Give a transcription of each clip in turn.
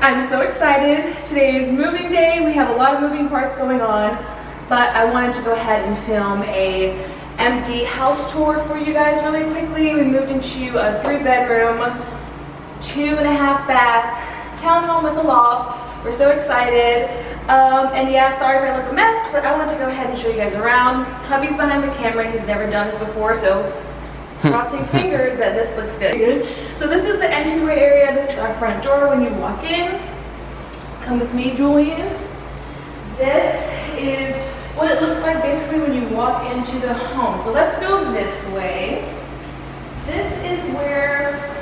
I'm so excited. Today is moving day. We have a lot of moving parts going on, but I wanted to go ahead and film a empty house tour for you guys really quickly. We moved into a 3-bedroom, 2.5 bath townhome with a loft. We're so excited. And yeah, sorry if I look a mess, but I wanted to go ahead and show you guys around. Hubby's behind the camera. He's never done this before, so crossing fingers that this looks good. So this is the entryway area. This is our front door when you walk in. Come with me, Julian. This is what it looks like basically when you walk into the home. So let's go this way. This is where...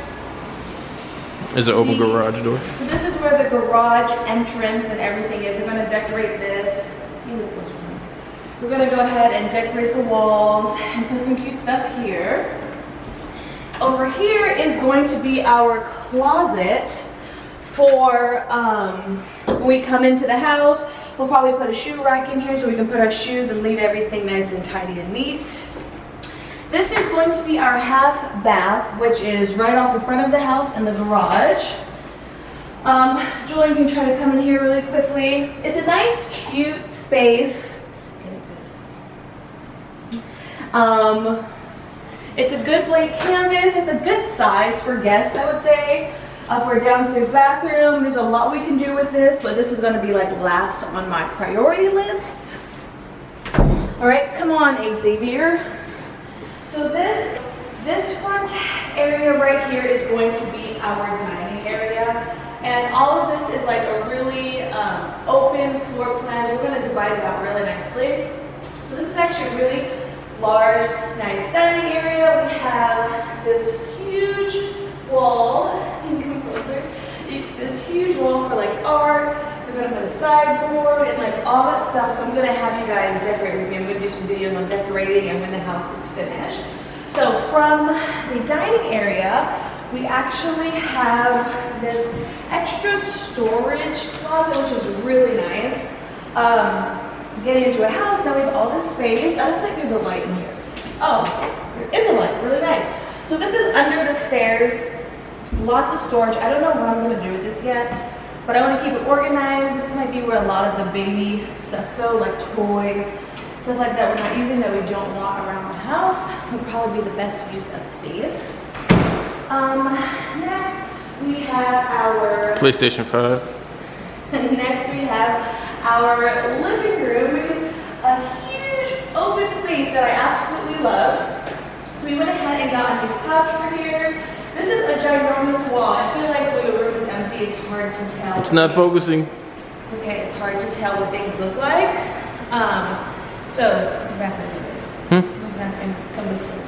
Is it open garage door? So this is where the garage entrance and everything is. We're going to decorate this. We're going to go ahead and decorate the walls and put some cute stuff here. Over here is going to be our closet for when we come into the house. We'll probably put a shoe rack in here so we can put our shoes and leave everything nice and tidy and neat. This is going to be our half bath, which is right off the front of the house in the garage. Julian can try to come in here really quickly. It's a nice, cute space. It's a good blank canvas. It's a good size for guests, I would say. For a downstairs bathroom, there's a lot we can do with this, but this is going to be like last on my priority list. All right, come on, Xavier. So this front area right here is going to be our dining area, and all of this is like a really open floor plan. So we're going to divide it out really nicely. So this is actually a really large, nice dining area. We have this huge wall. Come closer. This huge wall for like art. We're gonna put a sideboard and like all that stuff. So I'm gonna have you guys decorate with me. I'm gonna do some videos on decorating and when the house is finished. So from the dining area, we actually have this extra storage closet, which is really nice. Getting into a house, now we have all this space. I don't think there's a light in here. Oh, there is a light, really nice. So this is under the stairs, lots of storage. I don't know what I'm gonna do with this yet, but I wanna keep it organized. This might be where a lot of the baby stuff go, like toys, stuff like that we're not using that we don't want around the house. Would probably be the best use of space. Next, we have our... PlayStation 5. Next, we have our living room, which is a huge open space that I absolutely love. So we went ahead and got a new couch for here. This is a ginormous wall. I feel like when the room is empty, it's hard to tell. It's not focusing. It's okay. It's hard to tell what things look like. So, move back a little bit. Move back and come this way.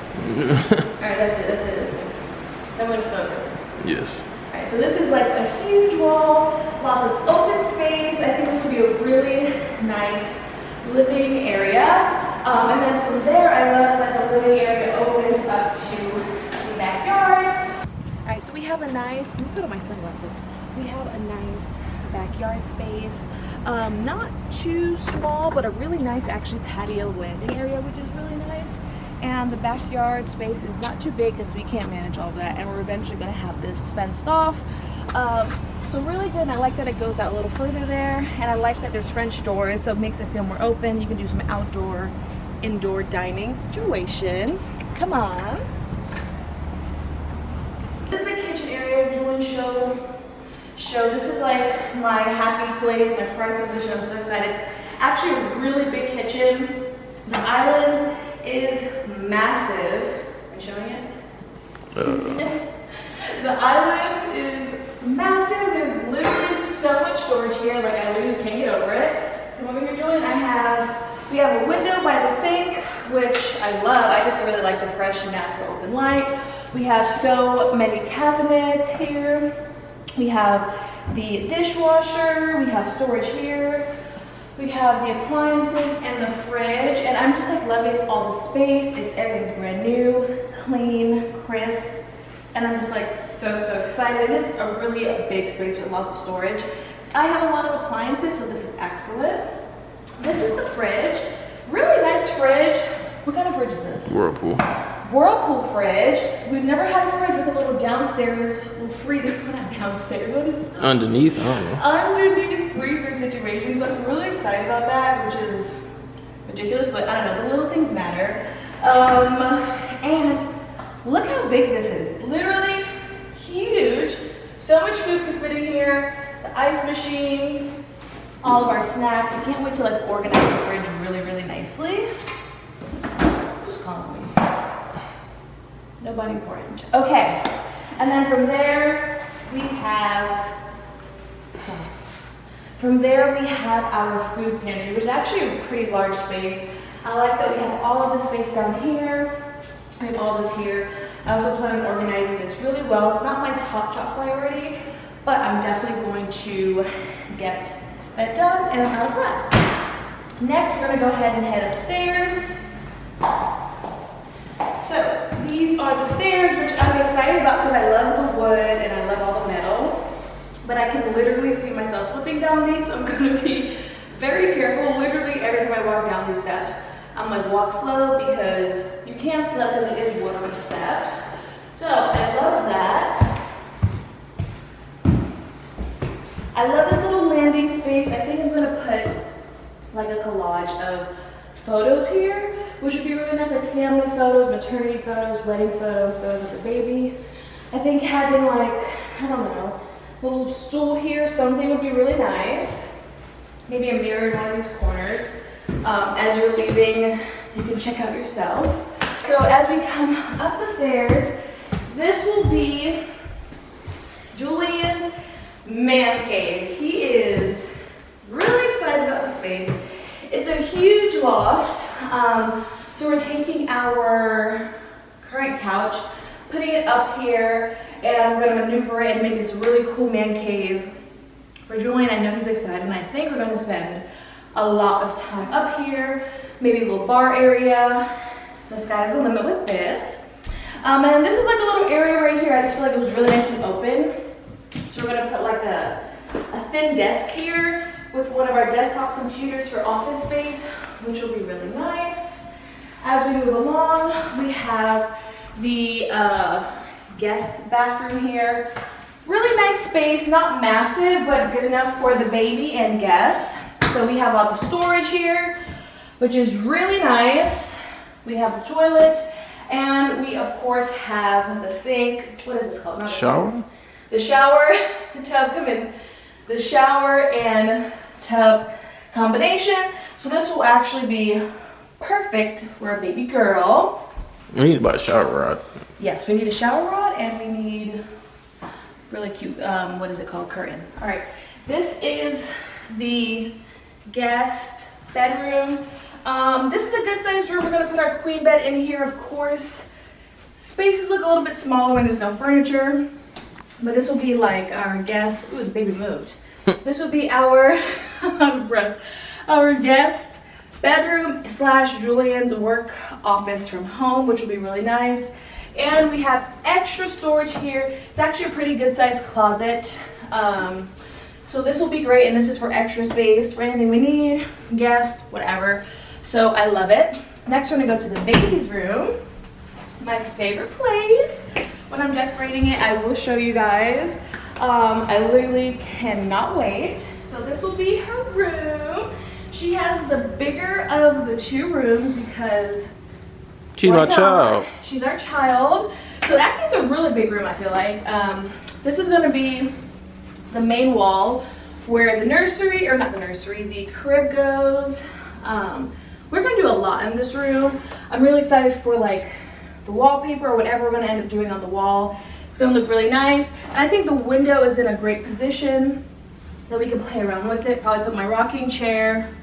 All right, that's it. That's it. That's it. Then when it's focused. Yes. Alright, so this is like a huge wall, lots of open space. I think this will be a really nice living area. And then from there, I love that the living area opens up to the backyard. Alright, so we have a nice, let me put on my sunglasses. We have a nice backyard space. Not too small, but a really nice actually patio landing area, which is really nice. And the backyard space is not too big because we can't manage all of that, and we're eventually going to have this fenced off. So really good, and I like that it goes out a little further there, and I like that there's French doors, so it makes it feel more open. You can do some outdoor, indoor dining situation. Come on. This is the kitchen area Julian showed. This is like my happy place, my prized position. I'm so excited. It's actually a really big kitchen. The island is massive. Are you showing it? The island is massive. There's literally so much storage here. Like I literally can't get over it. Come over here, Julian. We have a window by the sink, which I love. I just really like the fresh, natural open light. We have so many cabinets here. We have the dishwasher. We have storage here. We have the appliances and the fridge, and I'm just like loving all the space. Everything's brand new, clean, crisp, and I'm just like so excited. And it's a really big space with lots of storage. I have a lot of appliances, so this is excellent. This is the fridge. Really nice fridge. What kind of fridge is this? Whirlpool. Whirlpool fridge. We've never had a fridge with a little downstairs freezer. Not downstairs, what is this called? Underneath, I don't know. Underneath freezer situation. So I'm really excited about that, which is ridiculous, but I don't know, the little things matter. And look how big this is. Literally huge. So much food can fit in here. The ice machine, all of our snacks. I can't wait to like organize the fridge really, really nicely. Who's calling me? Nobody important. Okay, and then from there we have our food pantry, which is actually a pretty large space. I like that we have all of this space down here. We have all this here. I also plan on organizing this really well. It's not my top priority, but I'm definitely going to get that done, and I'm out of breath. Next, we're gonna go ahead and head upstairs. So these are the stairs, which I'm excited about because I love the wood and I love all the metal. But I can literally see myself slipping down these, so I'm gonna be very careful. Literally every time I walk down these steps, I'm like, walk slow because you can't slip because it is wood on the steps. So I love that. I love this little landing space. I think I'm gonna put like a collage of photos here, which would be really nice, like family photos, maternity photos, wedding photos, photos of the baby. I think having like, I don't know, a little stool here, something would be really nice. Maybe a mirror in one of these corners. As you're leaving, you can check out yourself. So as we come up the stairs, this will be Julian's man cave. He is really excited about the space. It's a huge loft. So we're taking our current couch, putting it up here, and we're gonna maneuver it and make this really cool man cave for Julian. I know he's excited, and I think we're gonna spend a lot of time up here, maybe a little bar area. The sky's the limit with this. And this is like a little area right here. I just feel like it was really nice and open. So we're gonna put like a thin desk here with one of our desktop computers for office space, which will be really nice. As we move along, we have the guest bathroom here. Really nice space, not massive, but good enough for the baby and guests. So we have lots of storage here, which is really nice. We have the toilet, and we of course have the sink. What is this called? Not Shower? The shower tub, come in. The shower and tub combination. So this will actually be perfect for a baby girl. We need to buy a shower rod. Yes, we need a shower rod, and we need really cute, what is it called? Curtain. All right, this is the guest bedroom. This is a good sized room. We're gonna put our queen bed in here, of course. Spaces look a little bit smaller when there's no furniture, but this will be like our guest. Ooh, the baby moved. This will be our, I'm out of breath, our guest bedroom / Julian's work office from home, which will be really nice. And we have extra storage here. It's actually a pretty good sized closet. So this will be great, and this is for extra space, for anything we need, guests, whatever. So I love it. Next, we're gonna go to the baby's room, my favorite place. When I'm decorating it, I will show you guys. I literally cannot wait. So this will be her room. She has the bigger of the two rooms because She's my child. She's our child. So actually it's a really big room, I feel like. This is gonna be the main wall where the nursery, or not the nursery, the crib goes. We're gonna do a lot in this room. I'm really excited for like the wallpaper or whatever we're gonna end up doing on the wall. It's gonna look really nice. And I think the window is in a great position that we can play around with it. Probably put my rocking chair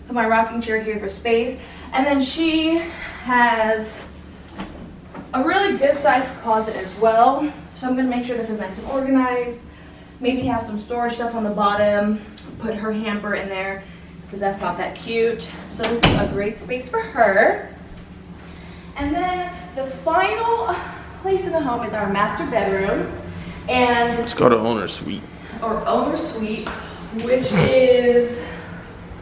here for space. And then she has a really good sized closet as well. So I'm gonna make sure this is nice and organized. Maybe have some storage stuff on the bottom. Put her hamper in there because that's not that cute. So this is a great space for her. And then the final place in the home is our master bedroom. And Let's go to owner's suite. Or owner's suite, which is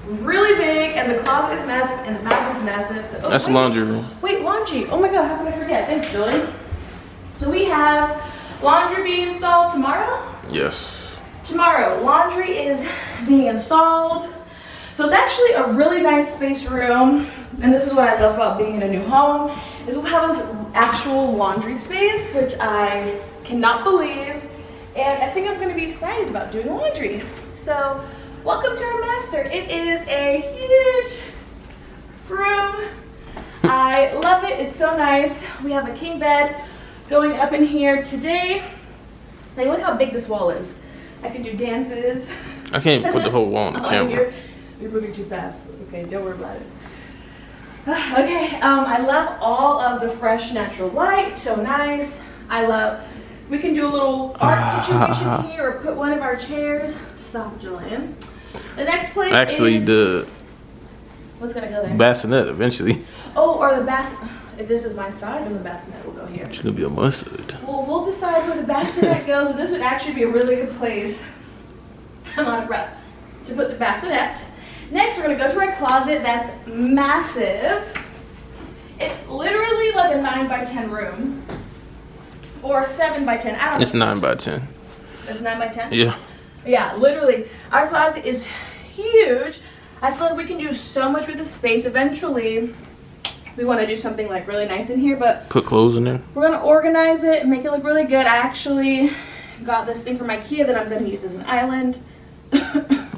really big, and the closet is massive, and the bathroom is massive. So, That's the laundry room. Wait, laundry laundry. Oh my god, how could I forget? Thanks, Julie. So we have laundry being installed tomorrow. Yes. Tomorrow, laundry is being installed. So it's actually a really nice space room. And this is what I love about being in a new home, is we'll have this actual laundry space, which I cannot believe. And I think I'm gonna be excited about doing laundry. So welcome to our master. It is a huge room. I love it, it's so nice. We have a king bed going up in here today. Like, look how big this wall is. I can do dances. I can't put the whole wall on the camera. You're moving too fast. Okay, don't worry about it. Okay, I love all of the fresh natural light, so nice. We can do a little art situation here, or put one of our chairs. Stop, Julian. The next place Actually, is... What's gonna go there? Bassinet eventually. Oh, or the bassinet. If this is my side, then the bassinet will go here. It's gonna be a mustard. Well, we'll decide where the bassinet goes, but this would actually be a really good place. I'm out of breath. To put the bassinet. Next, we're gonna go to our closet that's massive. It's literally like a 9 by 10 room. Or 7 by 10, I don't know. It's 9 by 10. It's 9 by 10? Yeah. Yeah, literally. Our closet is huge. I feel like we can do so much with the space. Eventually, we want to do something like really nice in here, but Put clothes in there. we're gonna organize it and make it look really good. I actually got this thing from IKEA that I'm gonna use as an island.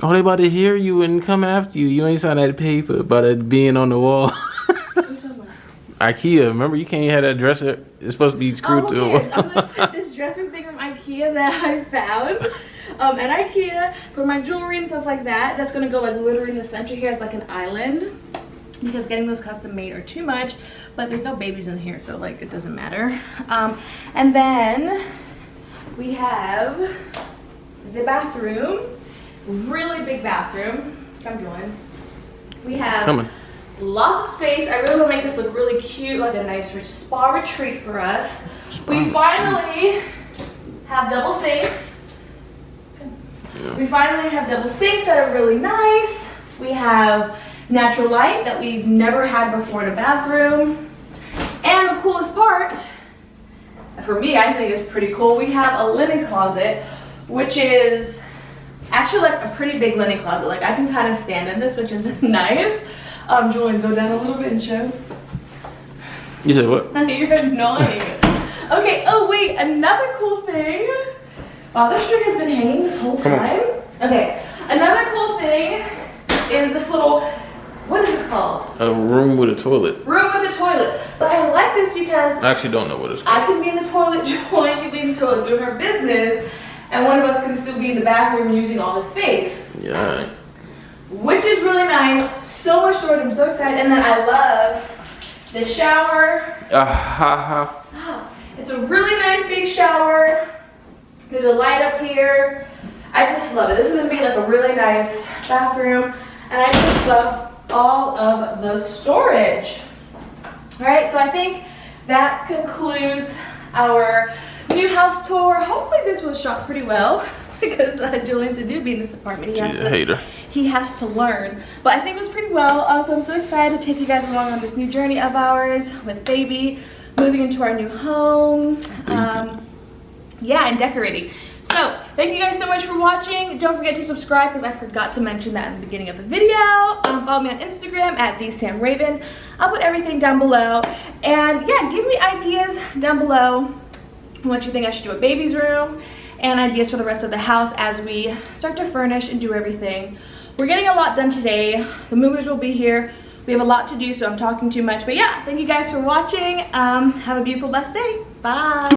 Oh, they about to hear you and come after you. You ain't signed that paper about it being on the wall. What are you talking about? IKEA, remember you can't have that dresser. It's supposed to be screwed Oh, to who it. cares? I'm gonna put this dresser thing from IKEA that I found at IKEA for my jewelry and stuff like that. That's gonna go like literally in the center here as like an island, because getting those custom made are too much. But there's no babies in here, so like it doesn't matter. And then we have the bathroom. Really big bathroom. Come join. We have lots of space. I really want to make this look really cute, like a nice rich spa retreat for us. We finally have double sinks. Yeah. We finally have double sinks that are really nice. We have natural light that we've never had before in a bathroom. And the coolest part, for me, I think is pretty cool, we have a linen closet, which is actually like a pretty big linen closet. Like I can kind of stand in this, which is nice. Julian, go down a little bit and show. You said what? You're annoying. Okay, oh wait, another cool thing. Wow, this string has been hanging this whole time. Okay, another cool thing is this little, what is this called? A room with a toilet. Room with a toilet. But I like this because I actually don't know what it's called. I can be in the toilet, Julian can be in the toilet doing her business, and one of us can still be in the bathroom using all the space. Yeah, all right. Which is really nice. So much storage, I'm so excited. And then I love the shower. Stop. It's a really nice big shower. There's a light up here. I just love it. This is gonna be like a really nice bathroom. And I just love all of the storage. All right, so I think that concludes our new house tour. Hopefully this was shot pretty well, because Julian's a newbie in this apartment. She's a hater. He has to learn. But I think it was pretty well. So I'm so excited to take you guys along on this new journey of ours with baby, moving into our new home. Yeah, and decorating. So thank you guys so much for watching. Don't forget to subscribe, because I forgot to mention that in the beginning of the video. Follow me on Instagram at @thesamraven. I'll put everything down below. And yeah, give me ideas down below what you think I should do at baby's room, and ideas for the rest of the house as we start to furnish and do everything. We're getting a lot done today. The movers will be here. We have a lot to do, so I'm talking too much. But yeah, thank you guys for watching. Have a beautiful, blessed day. Bye.